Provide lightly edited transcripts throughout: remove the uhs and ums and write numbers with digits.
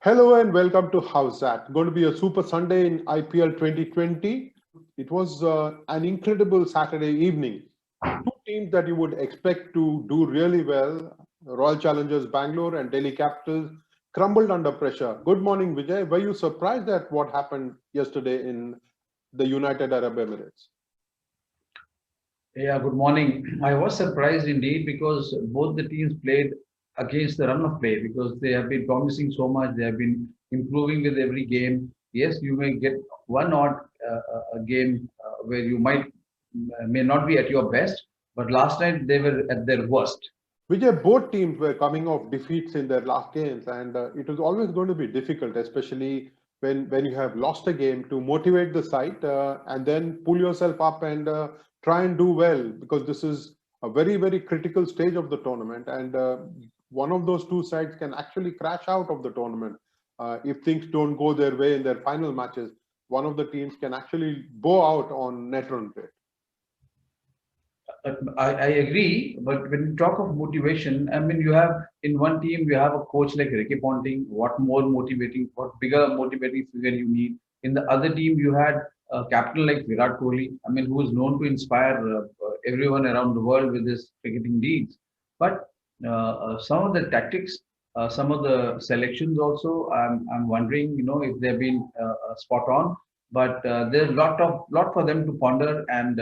Hello and welcome to How's That? Going to be a super Sunday in IPL 2020. It was an incredible Saturday evening. Two teams that you would expect to do really well, Royal Challengers Bangalore and Delhi Capitals, crumbled under pressure. Good morning, Vijay. Were you surprised at what happened yesterday in the United Arab Emirates? Yeah, good morning. I was surprised indeed because both the teams played against the run of play because they have been promising so much. They have been improving with every game. Yes, you may get one odd a game where you may not be at your best, but last night they were at their worst. Vijay, both teams were coming off defeats in their last games, and it was always going to be difficult, especially when you have lost a game, to motivate the side and then pull yourself up and try and do well, because this is a very, very critical stage of the tournament, and one of those two sides can actually crash out of the tournament if things don't go their way in their final matches. One of the teams can actually bow out on net run rate. I agree, but when you talk of motivation, I mean, you have in one team, you have a coach like Ricky Ponting. What more motivating, what bigger motivating figure you need? In the other team, you had a captain like Virat Kohli, I mean, who is known to inspire everyone around the world with his cricketing deeds. But some of the tactics, some of the selections also, I'm wondering, if they've been spot on. But there's lot for them to ponder and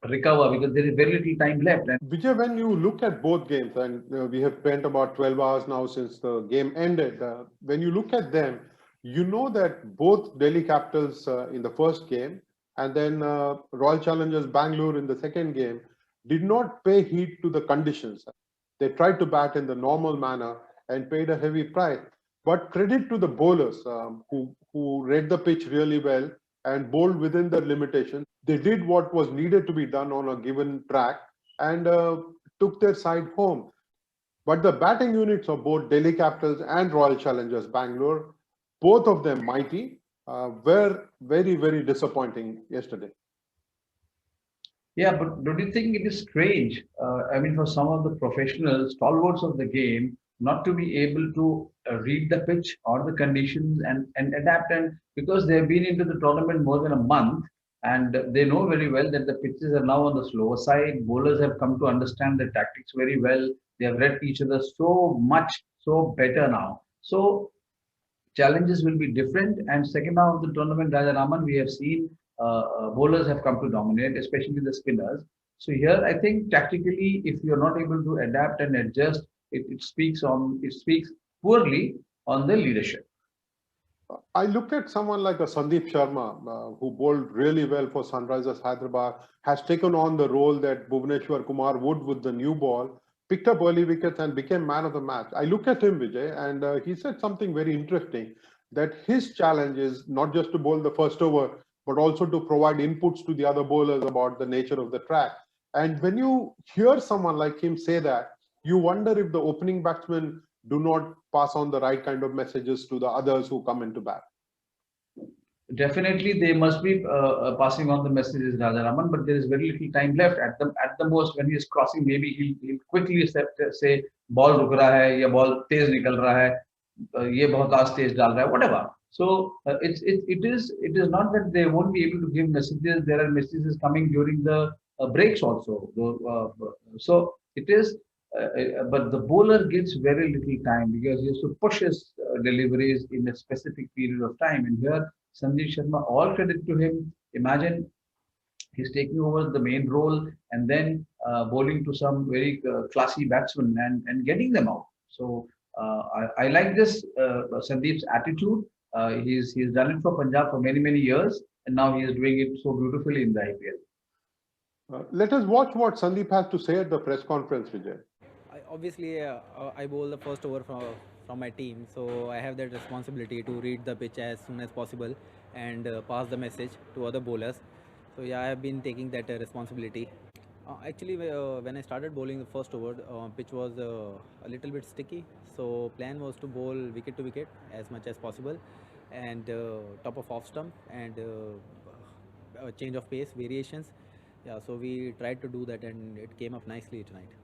recover because there is very little time left. And Vijay, when you look at both games, and we have spent about 12 hours now since the game ended, when you look at them, you know that both Delhi Capitals in the first game and then Royal Challengers Bangalore in the second game did not pay heed to the conditions. They tried to bat in the normal manner and paid a heavy price. But credit to the bowlers who read the pitch really well and bowled within the limitations. They did what was needed to be done on a given track and took their side home. But the batting units of both Delhi Capitals and Royal Challengers Bangalore, both of them mighty, were very, very disappointing yesterday. yeah, but don't you think it is strange? I mean, for some of the professional stalwarts of the game, not to be able to read the pitch or the conditions and adapt, and because they have been into the tournament more than a month and they know very well that the pitches are now on the slower side. Bowlers have come to understand the tactics very well. They have read each other so much, so better now. So challenges will be different. And second half of the tournament, Raja Raman, we have seen bowlers have come to dominate, especially the spinners. So here, I think tactically, if you're not able to adapt and adjust, it speaks poorly on the leadership. I look at someone like a Sandeep Sharma, who bowled really well for Sunrisers Hyderabad, has taken on the role that Bhuvneshwar Kumar would with the new ball, picked up early wickets and became man of the match. I look at him, Vijay, and he said something very interesting, that his challenge is not just to bowl the first over, but also to provide inputs to the other bowlers about the nature of the track. And when you hear someone like him say that, you wonder if the opening batsmen do not pass on the right kind of messages to the others who come into bat. Definitely, they must be passing on the messages, Raja Raman, but there is very little time left. At the most, when he is crossing, maybe he'll quickly say, ball ruk raha hai, ya ball tez nikal raha hai, ye bahut aaj tez dal raha hai, whatever. So it is not that they won't be able to give messages. There are messages coming during the breaks also. So it is, but the bowler gets very little time because he has to push his deliveries in a specific period of time. And here, Sandeep Sharma, all credit to him. Imagine he's taking over the main role and then bowling to some very classy batsmen and getting them out. So I like this Sandeep's attitude. He's done it for Punjab for many years, and now he is doing it so beautifully in the IPL. Let us watch what Sandeep has to say at the press conference, Vijay. Obviously, I bowl the first over from from my team, so I have that responsibility to read the pitch as soon as possible and pass the message to other bowlers. So yeah, I have been taking that responsibility. Actually, when I started bowling the first over, pitch was a little bit sticky. So plan was to bowl wicket to wicket as much as possible, and top of off stump and change of pace variations. Yeah, so we tried to do that, and it came up nicely tonight.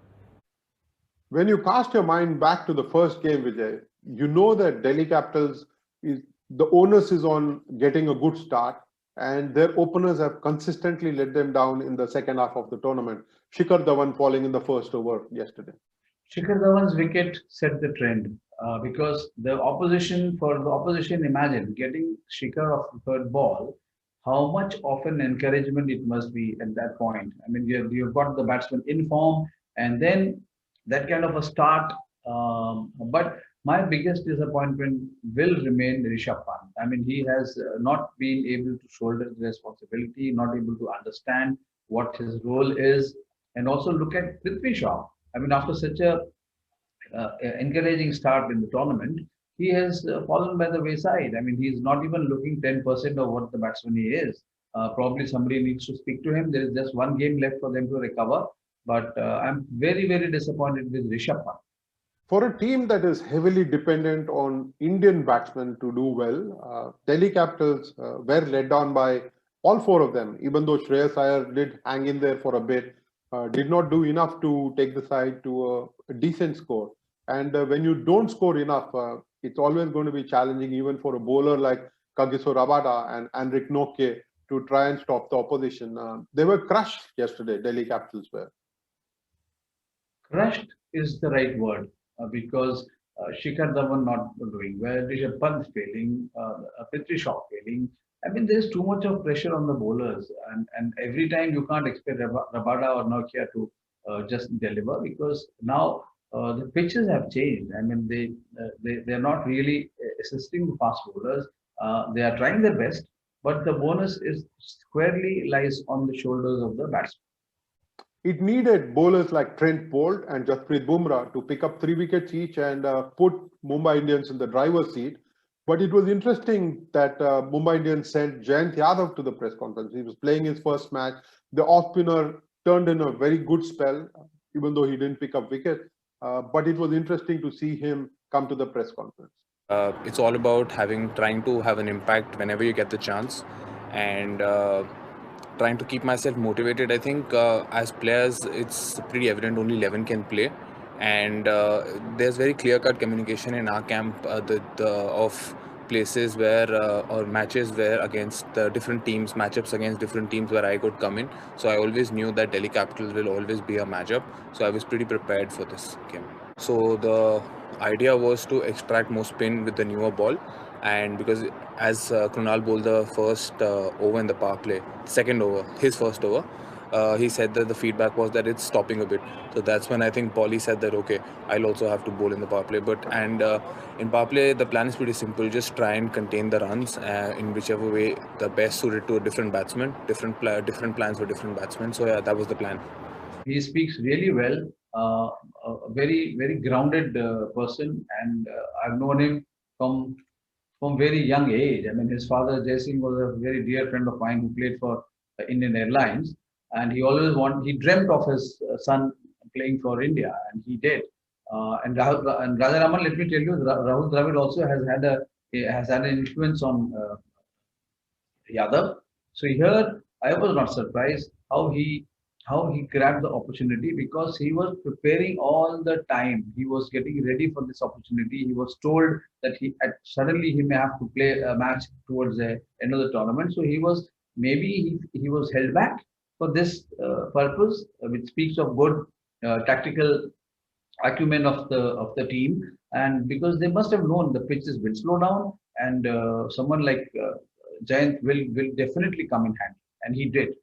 When you cast your mind back to the first game, Vijay, you know that Delhi Capitals is the onus is on getting a good start, and their openers have consistently let them down in the second half of the tournament. Shikhar Dhawan falling in the first over yesterday. Shikhar Dhawan's wicket set the trend because for the opposition, imagine getting Shikhar off the third ball. How much of an encouragement it must be at that point. I mean, you've got the batsman in form, and then that kind of a start. But my biggest disappointment will remain Rishabh Pant. I mean, he has not been able to shoulder the responsibility, not able to understand what his role is, and also look at Prithvi Shaw. I mean, after such a encouraging start in the tournament, he has fallen by the wayside. I mean, he's not even looking 10% of what the batsman he is. Probably somebody needs to speak to him. There is just one game left for them to recover. But I'm very, very disappointed with Rishabh Pant. For a team that is heavily dependent on Indian batsmen to do well, Delhi Capitals were led down by all four of them, even though Shreyas Iyer did hang in there for a bit, did not do enough to take the side to a decent score. And when you don't score enough, it's always going to be challenging, even for a bowler like Kagiso Rabada and Anrik Nokke, to try and stop the opposition. They were crushed yesterday, Delhi Capitals were. Crushed is the right word because Shikhar Dhawan not doing well, Rishabh Pant failing, Prithvi Shaw failing. I mean, there's too much of pressure on the bowlers, and every time you can't expect Rabada or Nokia to just deliver because now the pitches have changed. I mean, they're not really assisting the fast bowlers. They are trying their best, but the bonus is squarely lies on the shoulders of the batsmen. It needed bowlers like Trent Bolt and Jasprit Bumrah to pick up 3 wickets each and put Mumbai Indians in the driver's seat. But it was interesting that Mumbai Indians sent Jayant Yadav to the press conference. He was playing his first match. The off spinner turned in a very good spell, even though he didn't pick up wicket. But it was interesting to see him come to the press conference. It's all about trying to have an impact whenever you get the chance, and trying to keep myself motivated. I think as players, it's pretty evident only 11 can play, and there's very clear-cut communication in our camp of places where or matches where against different teams, matchups against different teams where I could come in. So I always knew that Delhi Capitals will always be a matchup. So I was pretty prepared for this game. So the idea was to extract more spin with the newer ball, and because as Krunal bowled the first over in the power play, second over, his first over, he said that the feedback was that it's stopping a bit. So that's when I think Paulie said that okay, I'll also have to bowl in the power play. But in power play, the plan is pretty simple: just try and contain the runs in whichever way the best suited to a different batsman. Different plans for different batsmen. So yeah, that was the plan. He speaks really well, a very, very grounded person, and I've known him from very young age. I mean, his father, Jai Singh, was a very dear friend of mine who played for Indian Airlines, and he dreamt of his son playing for India, and he did. And Raja Raman, let me tell you, Rahul Dravid also has had an influence on Yadav. So here, I was not surprised how he grabbed the opportunity because he was preparing all the time. He was getting ready for this opportunity. He was told that suddenly he may have to play a match towards the end of the tournament. So he was held back for this purpose, which speaks of good tactical acumen of the team. And because they must have known the pitches will slow down, and someone like Jayant will definitely come in handy, and he did.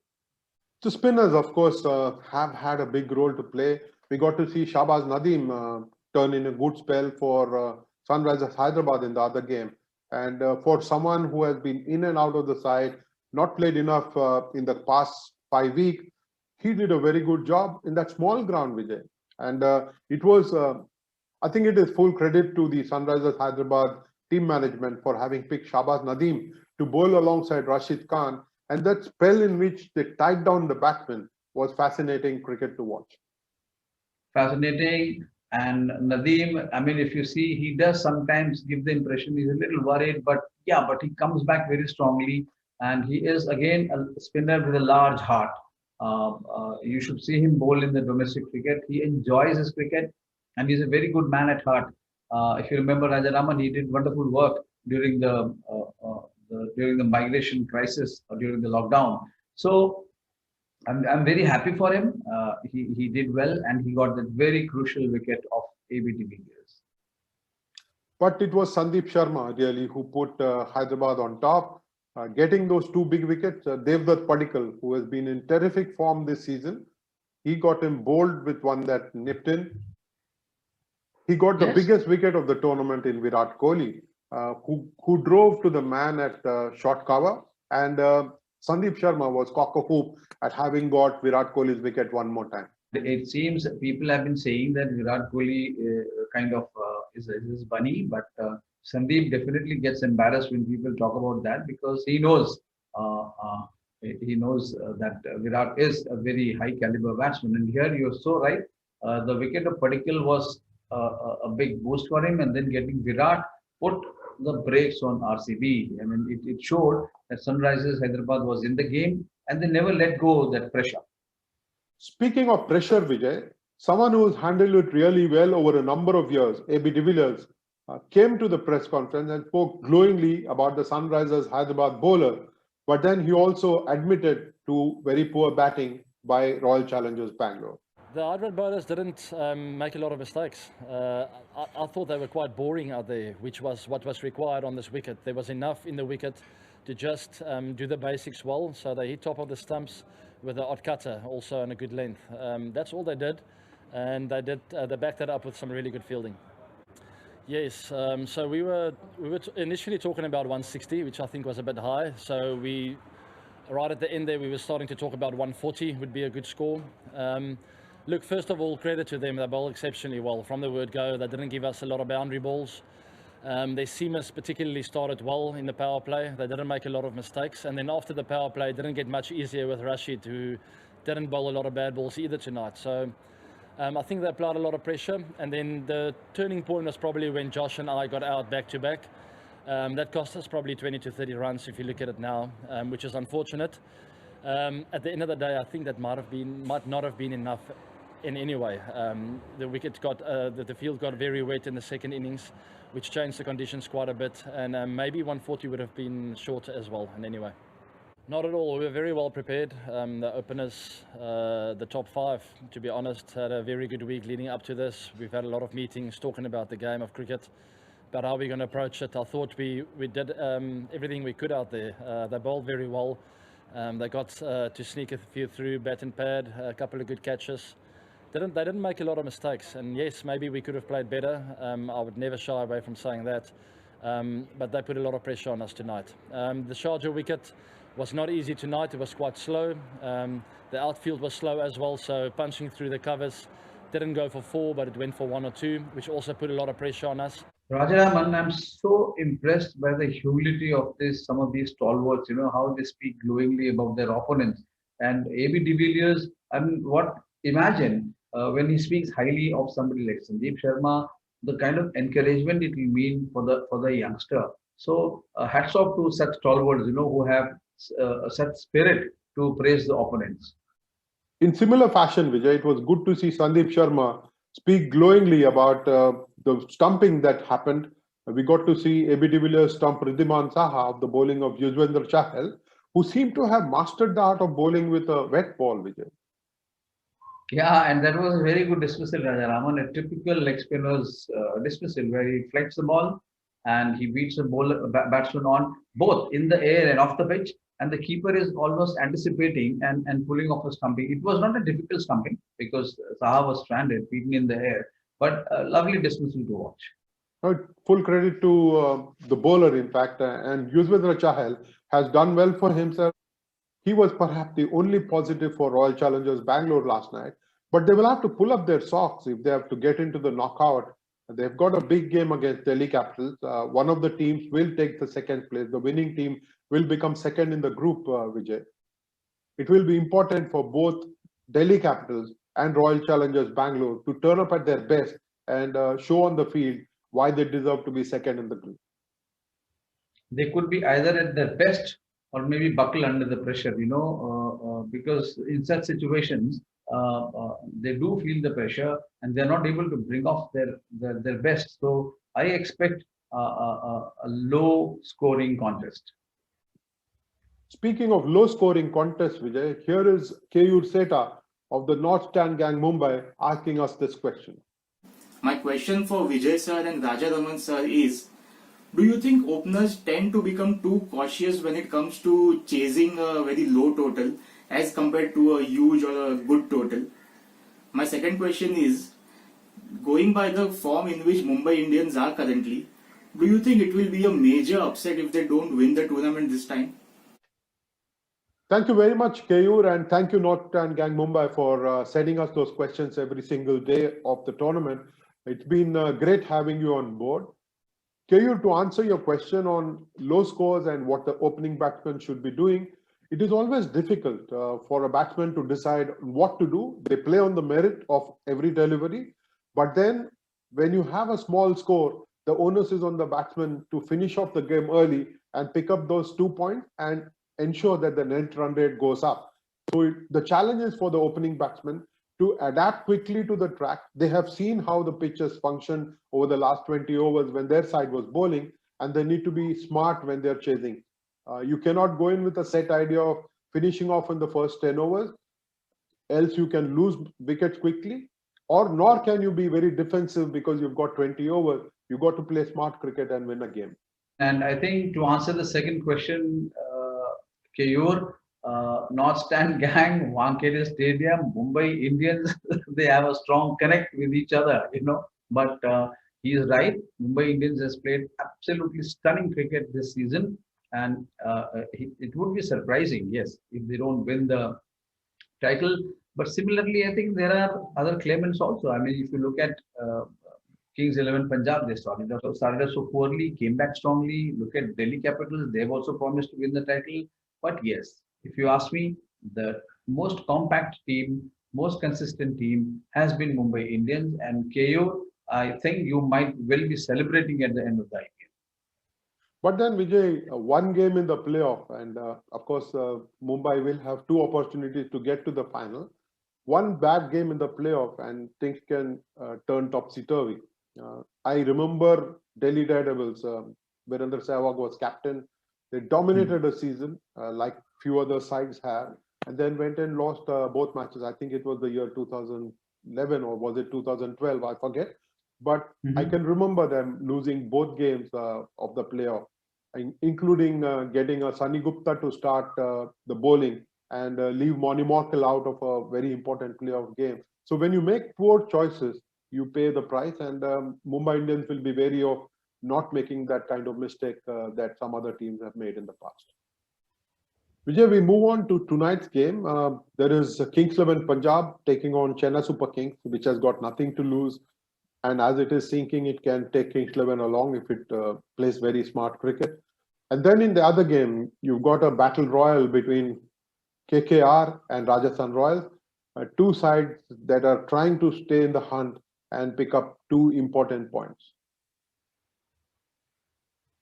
The spinners, of course, have had a big role to play. We got to see Shahbaz Nadeem turn in a good spell for Sunrisers Hyderabad in the other game. And for someone who has been in and out of the side, not played enough in the past 5 weeks, he did a very good job in that small ground, Vijay. And it was I think it is full credit to the Sunrisers Hyderabad team management for having picked Shahbaz Nadeem to bowl alongside Rashid Khan, and that spell in which they tied down the batsmen was fascinating cricket to watch. Fascinating. And Nadeem, I mean, if you see, he does sometimes give the impression he's a little worried, but yeah, but he comes back very strongly. And he is, again, a spinner with a large heart. You should see him bowl in the domestic cricket. He enjoys his cricket and he's a very good man at heart. If you remember Rajaraman, he did wonderful work during during the migration crisis or during the lockdown. So I'm very happy for him. He did well and he got the very crucial wicket of AB de Villiers. But it was Sandeep Sharma really who put Hyderabad on top, getting those two big wickets. Devdutt Padikkal, who has been in terrific form this season, he got him bowled with one that nipped in. He got the biggest wicket of the tournament in Virat Kohli, who drove to the man at short cover, and Sandeep Sharma was cock a hoop at having got Virat Kohli's wicket one more time. It seems that people have been saying that Virat Kohli kind of is bunny, but Sandeep definitely gets embarrassed when people talk about that because he knows that Virat is a very high caliber batsman. And here you're so right. The wicket of Padikkal was a big boost for him, and then getting Virat put the brakes on RCB. I mean, it showed that Sunrisers Hyderabad was in the game and they never let go of that pressure. Speaking of pressure, Vijay, someone who's handled it really well over a number of years, AB de Villiers, came to the press conference and spoke glowingly about the Sunrisers Hyderabad bowler, but then he also admitted to very poor batting by Royal Challengers Bangalore. The Hyderabad bowlers didn't make a lot of mistakes. I thought they were quite boring out there, which was what was required on this wicket. There was enough in the wicket to just do the basics well. So they hit top of the stumps with the odd cutter, also on a good length. That's all they did, and they backed that up with some really good fielding. Yes, so we were initially talking about 160, which I think was a bit high. So right at the end there, we were starting to talk about 140 would be a good score. Look, first of all, credit to them. They bowled exceptionally well from the word go. They didn't give us a lot of boundary balls. Their seamers particularly started well in the power play. They didn't make a lot of mistakes. And then after the power play, it didn't get much easier with Rashid, who didn't bowl a lot of bad balls either tonight. So I think they applied a lot of pressure. And then the turning point was probably when Josh and I got out back to back. That cost us probably 20 to 30 runs if you look at it now, which is unfortunate. At the end of the day, I think that might not have been enough in any way. The wicket got, the field got very wet in the second innings, which changed the conditions quite a bit, and maybe 140 would have been shorter as well in any way. Not at all. We were very well prepared. The openers, the top five, to be honest, had a very good week leading up to this. We've had a lot of meetings talking about the game of cricket, about how we're going to approach it. I thought we did everything we could out there. They bowled very well. They got to sneak a few through, bat and pad, a couple of good catches. They didn't make a lot of mistakes, and yes, maybe we could have played better. I would never shy away from saying that, but they put a lot of pressure on us tonight. The Sharjah wicket was not easy tonight. It was quite slow. The outfield was slow as well, so punching through the covers didn't go for 4, but it went for 1 or 2, which also put a lot of pressure on us. Rajaraman, I'm so impressed by the humility of some of these stalwarts, you know, how they speak glowingly about their opponents. And AB de Villiers, I mean, imagine when he speaks highly of somebody like Sandeep Sharma, the kind of encouragement it will mean for the youngster. So hats off to such stalwarts, you know, who have such spirit to praise the opponents. In similar fashion, Vijay, it was good to see Sandeep Sharma speak glowingly about the stumping that happened. We got to see AB de Villiers stump Riddhiman Saha of the bowling of Yuzvendra Chahal, who seemed to have mastered the art of bowling with a wet ball, Vijay. Yeah, and that was a very good dismissal, Rajaraman, a typical leg spinner's dismissal where he flights the ball and he beats the batsman on both in the air and off the pitch, and the keeper is almost anticipating and pulling off a stumping. It was not a difficult stumping because Saha was stranded, beaten in the air, but a lovely dismissal to watch. Full credit to the bowler, in fact, and Yuzvendra Chahal has done well for himself. He was perhaps the only positive for Royal Challengers Bangalore last night, but they will have to pull up their socks if they have to get into the knockout They've got a big game against Delhi Capitals. One of the teams will take the second place. The winning team will become second in the group, Vijay. It will be important for both Delhi Capitals and Royal Challengers Bangalore to turn up at their best and show on the field why they deserve to be second in the group. They could be either at their best or maybe buckle under the pressure, because in such situations, they do feel the pressure and they're not able to bring off their best. So I expect a low scoring contest. Speaking of low-scoring contests, Vijay, here is Keyur Seta of the North Stand Gang Mumbai asking us this question. My question for Vijay sir and Raja Raman sir is, do you think openers tend to become too cautious when it comes to chasing a very low total as compared to a huge or a good total? My second question is, going by the form in which Mumbai Indians are currently, do you think it will be a major upset if they don't win the tournament this time? Thank you very much, Keyur, and thank you, North Stand Gang Mumbai, for sending us those questions every single day of the tournament. It's been great having you on board. Keyur, to answer your question on low scores and what the opening batsman should be doing, it is always difficult for a batsman to decide what to do. They play on the merit of every delivery, but then when you have a small score, the onus is on the batsman to finish off the game early and pick up those 2 points and ensure that the net run rate goes up. So the challenge is for the opening batsman to adapt quickly to the track. They have seen how the pitches function over the last 20 overs when their side was bowling, and they need to be smart when they're chasing. You cannot go in with a set idea of finishing off in the first 10 overs, else you can lose wickets quickly, or nor can you be very defensive because you've got 20 overs. You've got to play smart cricket and win a game. And I think to answer the second question, Keyur, North Stand Gang, Wankhede Stadium, Mumbai Indians, they have a strong connect with each other, But he is right. Mumbai Indians has played absolutely stunning cricket this season. And it would be surprising, yes, if they don't win the title. But similarly, I think there are other claimants also. I mean, if you look at Kings 11 Punjab, they started so poorly, came back strongly. Look at Delhi Capitals, they've also promised to win the title. But yes, if you ask me, the most compact team, most consistent team has been Mumbai Indians. And KO, I think you might well be celebrating at the end of the IPL. But then, Vijay, one game in the playoff, and of course, Mumbai will have two opportunities to get to the final. One bad game in the playoff, and things can turn topsy-turvy. I remember Delhi Daredevils, Virender Sehwag was captain. They dominated a season like few other sides have, and then went and lost both matches. I think it was the year 2011 or was it 2012? I forget. But I can remember them losing both games of the playoff, including getting a Sunny Gupta to start the bowling and leave Moni Morkel out of a very important playoff game. So when you make poor choices, you pay the price, and Mumbai Indians will be wary of not making that kind of mistake that some other teams have made in the past. Vijay, we move on to tonight's game. There is Kings 11 Punjab taking on Chennai Super Kings, which has got nothing to lose. And as it is sinking, it can take Kings 11 along if it plays very smart cricket. And then in the other game, you've got a battle royal between KKR and Rajasthan Royals, two sides that are trying to stay in the hunt and pick up two important points.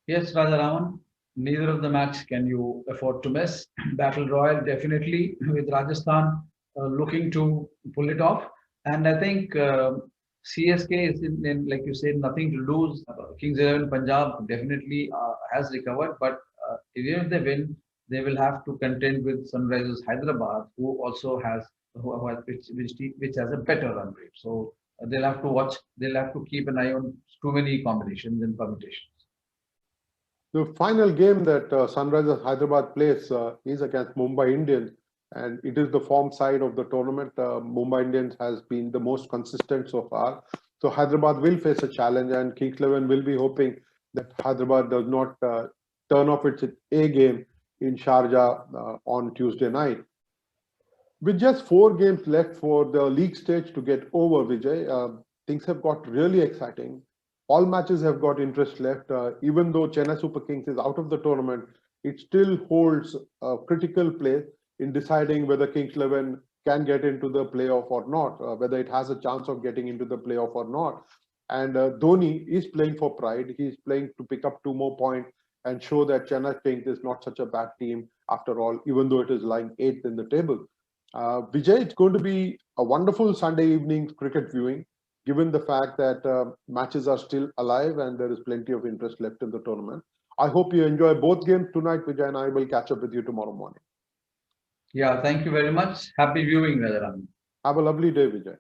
Yes, Rajaraman, neither of the match can you afford to miss. Battle Royal definitely with Rajasthan looking to pull it off. And I think CSK is in, like you said, nothing to lose. Kings 11 Punjab definitely has recovered, but even if they win, they will have to contend with Sunrisers Hyderabad, who also has which has a better run rate. So they'll have to watch. They'll have to keep an eye on too many combinations and permutations. The final game that Sunrisers Hyderabad plays is against Mumbai Indians, and it is the form side of the tournament. Mumbai Indians has been the most consistent so far. So Hyderabad will face a challenge, and Kings 11 will be hoping that Hyderabad does not turn off its A game in Sharjah on Tuesday night. With just 4 games left for the league stage to get over, Vijay, things have got really exciting. all matches have got interest left. Even though Chennai Super Kings is out of the tournament, it still holds a critical place in deciding whether Kings 11 can get into the playoff or not, whether it has a chance of getting into the playoff or not. And Dhoni is playing for pride. He's playing to pick up 2 more points and show that Chennai Kings is not such a bad team after all, even though it is lying 8th in the table. Vijay, it's going to be a wonderful Sunday evening cricket viewing, given the fact that matches are still alive and there is plenty of interest left in the tournament. I hope you enjoy both games tonight, Vijay, and I will catch up with you tomorrow morning. Yeah, thank you very much. Happy viewing, Rajaraman. Have a lovely day, Vijay.